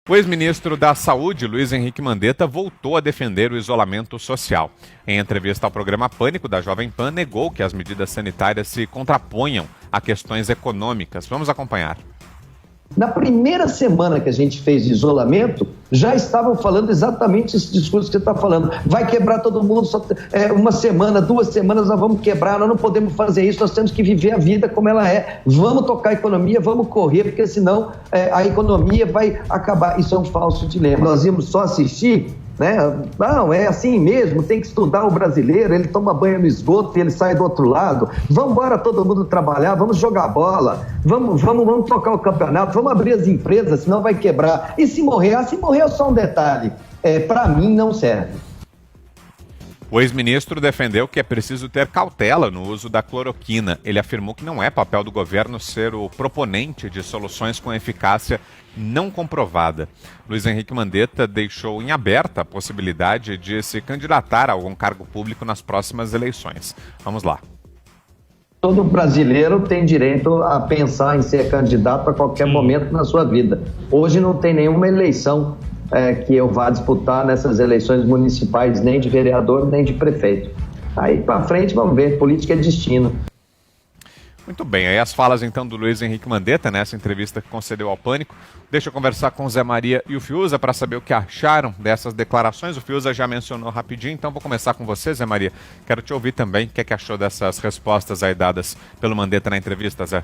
O ex-ministro da Saúde, Luiz Henrique Mandetta, voltou a defender o isolamento social. Em entrevista ao programa Pânico da Jovem Pan, negou que as medidas sanitárias se contraponham a questões econômicas. Vamos acompanhar. Na primeira semana que a gente fez de isolamento, já estavam falando exatamente esse discurso que você está falando. Vai quebrar todo mundo, uma semana, 2 semanas nós vamos quebrar, nós não podemos fazer isso, nós temos que viver a vida como ela é. Vamos tocar a economia, vamos correr, porque senão a economia vai acabar. Isso é um falso dilema. Nós íamos só assistir, né? Não, é assim mesmo, tem que estudar o brasileiro, ele toma banho no esgoto e ele sai do outro lado. Vamos embora todo mundo trabalhar, vamos jogar bola, vamos tocar o campeonato, vamos abrir as empresas, senão vai quebrar. E se morrer? Se morrer é só um detalhe. Para mim não serve. O ex-ministro defendeu que é preciso ter cautela no uso da cloroquina. Ele afirmou que não é papel do governo ser o proponente de soluções com eficácia não comprovada. Luiz Henrique Mandetta deixou em aberta a possibilidade de se candidatar a algum cargo público nas próximas eleições. Vamos lá. Todo brasileiro tem direito a pensar em ser candidato a qualquer momento na sua vida. Hoje não tem nenhuma eleição que eu vá disputar nessas eleições municipais, nem de vereador, nem de prefeito. Aí para frente vamos ver, política é destino. Muito bem, aí as falas então do Luiz Henrique Mandetta, nessa entrevista que concedeu ao Pânico. Deixa eu conversar com o Zé Maria e o Fiuza para saber o que acharam dessas declarações. O Fiuza já mencionou rapidinho, então vou começar com você, Zé Maria. Quero te ouvir também, o que é que achou dessas respostas aí dadas pelo Mandetta na entrevista, Zé?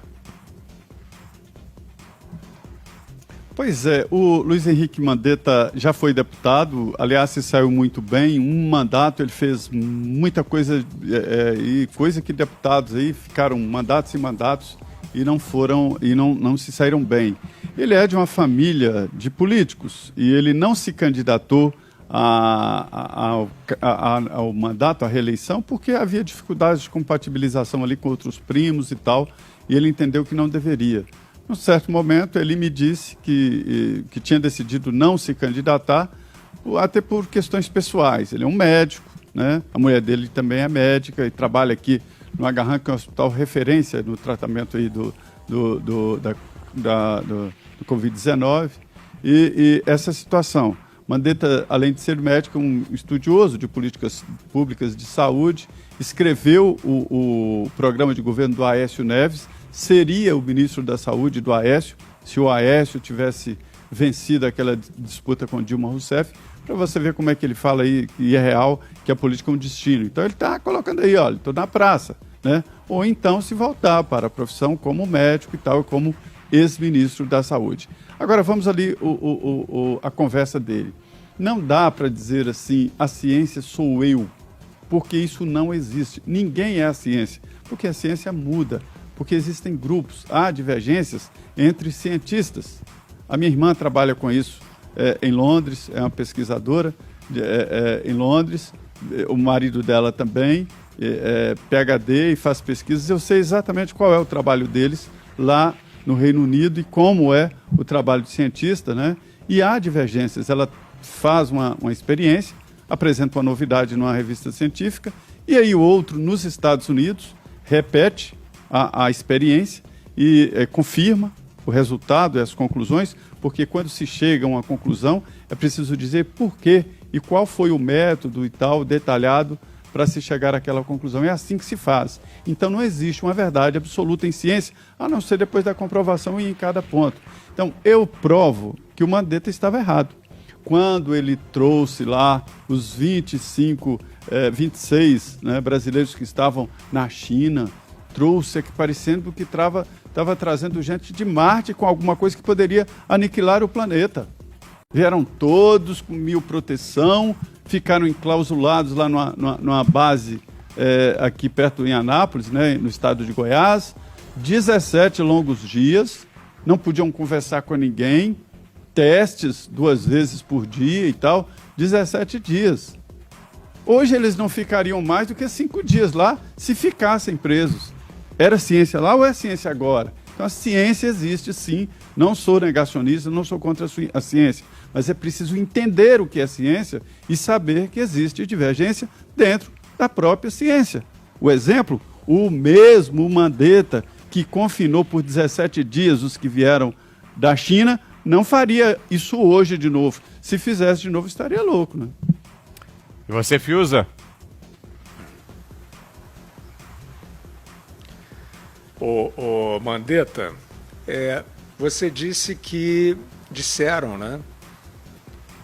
Pois é, o Luiz Henrique Mandetta já foi deputado, aliás, se saiu muito bem, um mandato, ele fez muita coisa, e coisa que deputados aí ficaram mandatos e mandatos e não foram, e não se saíram bem. Ele é de uma família de políticos e ele não se candidatou ao mandato, à reeleição, porque havia dificuldades de compatibilização ali com outros primos e tal, e ele entendeu que não deveria. Num certo momento, ele me disse que tinha decidido não se candidatar, até por questões pessoais. Ele é um médico, né? A mulher dele também é médica e trabalha aqui no Agarran, que é um hospital referência no tratamento aí do Covid-19. E essa situação. Mandetta, além de ser médico, um estudioso de políticas públicas de saúde, escreveu o programa de governo do Aécio Neves, seria o ministro da Saúde do Aécio, se o Aécio tivesse vencido aquela disputa com Dilma Rousseff, para você ver como é que ele fala aí, que é real, que a política é um destino. Então ele está colocando aí, olha, estou na praça, né? Ou então se voltar para a profissão como médico e tal, como ex-ministro da Saúde. Agora vamos ali a conversa dele. Não dá para dizer assim, a ciência sou eu, porque isso não existe. Ninguém é a ciência, porque a ciência muda. Porque existem grupos, há divergências entre cientistas. A minha irmã trabalha com isso em Londres, é uma pesquisadora em Londres, o marido dela também, PhD e faz pesquisas. Eu sei exatamente qual é o trabalho deles lá no Reino Unido e como é o trabalho de cientista, né? E há divergências. Ela faz uma experiência, apresenta uma novidade numa revista científica, e aí o outro, nos Estados Unidos, repete a experiência e confirma o resultado e as conclusões, porque quando se chega a uma conclusão, é preciso dizer por quê e qual foi o método e tal, detalhado, para se chegar àquela conclusão. É assim que se faz. Então não existe uma verdade absoluta em ciência, a não ser depois da comprovação e em cada ponto. Então eu provo que o Mandetta estava errado. Quando ele trouxe lá os 26 brasileiros que estavam na China, trouxe aqui parecendo que estava trazendo gente de Marte com alguma coisa que poderia aniquilar o planeta. Vieram todos com 1000 proteção, ficaram enclausulados lá numa base aqui perto em Anápolis, né, no estado de Goiás, 17 longos dias, não podiam conversar com ninguém, testes 2 vezes por dia e tal, 17 dias. Hoje eles não ficariam mais do que 5 dias lá se ficassem presos. Era ciência lá ou é ciência agora? Então a ciência existe sim, não sou negacionista, não sou contra a ciência, mas é preciso entender o que é ciência e saber que existe divergência dentro da própria ciência. O exemplo, o mesmo Mandetta que confinou por 17 dias os que vieram da China, não faria isso hoje de novo. Se fizesse de novo, estaria louco, né? E você, Fiuza? Ô Mandetta, você disse que disseram, né,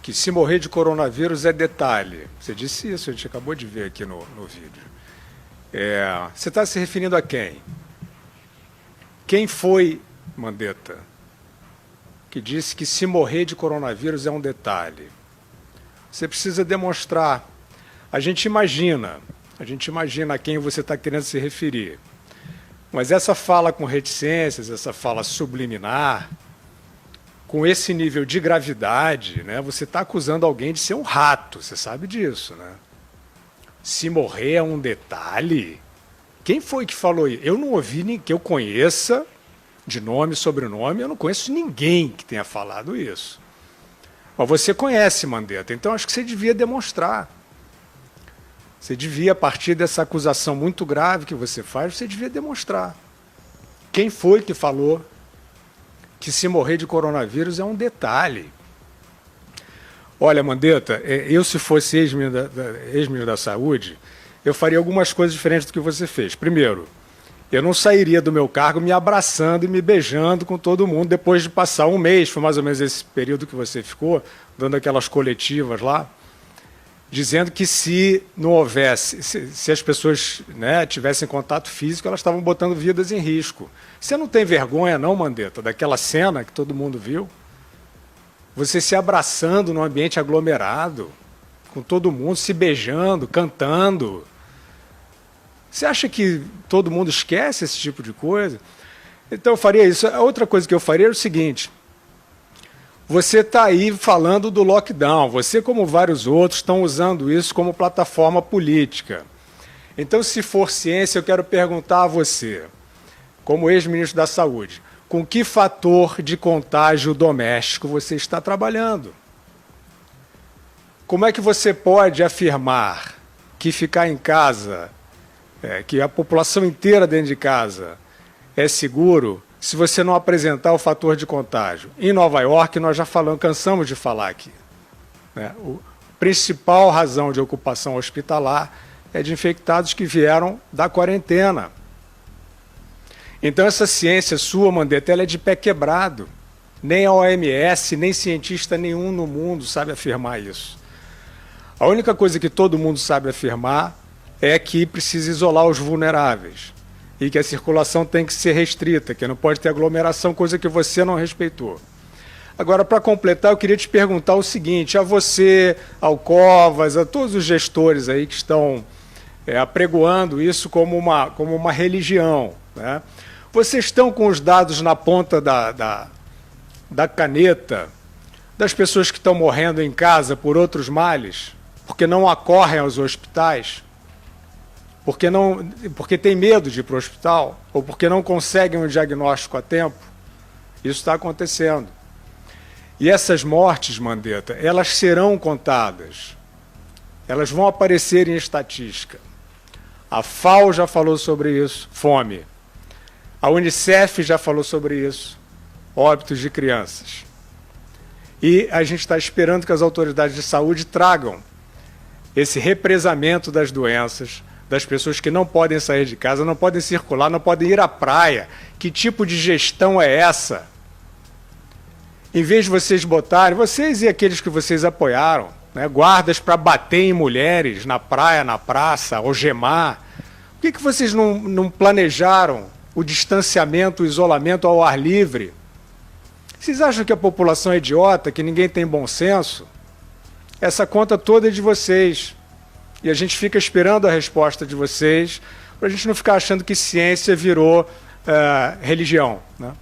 que se morrer de coronavírus é detalhe. Você disse isso, a gente acabou de ver aqui no vídeo. Você está se referindo a quem? Quem foi, Mandetta, que disse que se morrer de coronavírus é um detalhe? Você precisa demonstrar. A gente imagina a quem você está querendo se referir. Mas essa fala com reticências, essa fala subliminar, com esse nível de gravidade, né, você está acusando alguém de ser um rato, você sabe disso, né? Se morrer é um detalhe? Quem foi que falou isso? Eu não ouvi ninguém que eu conheça, de nome e sobrenome, eu não conheço ninguém que tenha falado isso. Mas você conhece, Mandetta, então acho que você devia demonstrar. Você devia, a partir dessa acusação muito grave que você faz, você devia demonstrar. Quem foi que falou que se morrer de coronavírus é um detalhe? Olha, Mandetta, eu se fosse ex-ministro da Saúde, eu faria algumas coisas diferentes do que você fez. Primeiro, eu não sairia do meu cargo me abraçando e me beijando com todo mundo depois de passar um mês, foi mais ou menos esse período que você ficou, dando aquelas coletivas lá, dizendo que se não houvesse, se as pessoas, né, tivessem contato físico, elas estavam botando vidas em risco. Você não tem vergonha, não, Mandetta, daquela cena que todo mundo viu? Você se abraçando num ambiente aglomerado, com todo mundo se beijando, cantando. Você acha que todo mundo esquece esse tipo de coisa? Então eu faria isso. A outra coisa que eu faria é o seguinte: você está aí falando do lockdown, você, como vários outros, estão usando isso como plataforma política. Então, se for ciência, eu quero perguntar a você, como ex-ministro da Saúde, com que fator de contágio doméstico você está trabalhando? Como é que você pode afirmar que ficar em casa, que a população inteira dentro de casa é seguro, se você não apresentar o fator de contágio? Em Nova York, nós já cansamos de falar aqui, né? A principal razão de ocupação hospitalar é de infectados que vieram da quarentena. Então essa ciência sua, Mandetta, ela é de pé quebrado. Nem a OMS, nem cientista nenhum no mundo sabe afirmar isso. A única coisa que todo mundo sabe afirmar é que precisa isolar os vulneráveis e que a circulação tem que ser restrita, que não pode ter aglomeração, coisa que você não respeitou. Agora, para completar, eu queria te perguntar o seguinte, a você, ao Covas, a todos os gestores aí que estão apregoando isso como uma religião, né? Vocês estão com os dados na ponta da caneta das pessoas que estão morrendo em casa por outros males, porque não acorrem aos hospitais? Porque tem medo de ir para o hospital, ou porque não conseguem um diagnóstico a tempo? Isso está acontecendo. E essas mortes, Mandetta, elas serão contadas. Elas vão aparecer em estatística. A FAO já falou sobre isso, fome. A Unicef já falou sobre isso, óbitos de crianças. E a gente está esperando que as autoridades de saúde tragam esse represamento das doenças, das pessoas que não podem sair de casa, não podem circular, não podem ir à praia. Que tipo de gestão é essa? Em vez de vocês botarem, vocês e aqueles que vocês apoiaram, né, guardas para bater em mulheres na praia, na praça, algemar, por que vocês não planejaram o distanciamento, o isolamento ao ar livre? Vocês acham que a população é idiota, que ninguém tem bom senso? Essa conta toda é de vocês. E a gente fica esperando a resposta de vocês, para a gente não ficar achando que ciência virou religião, né?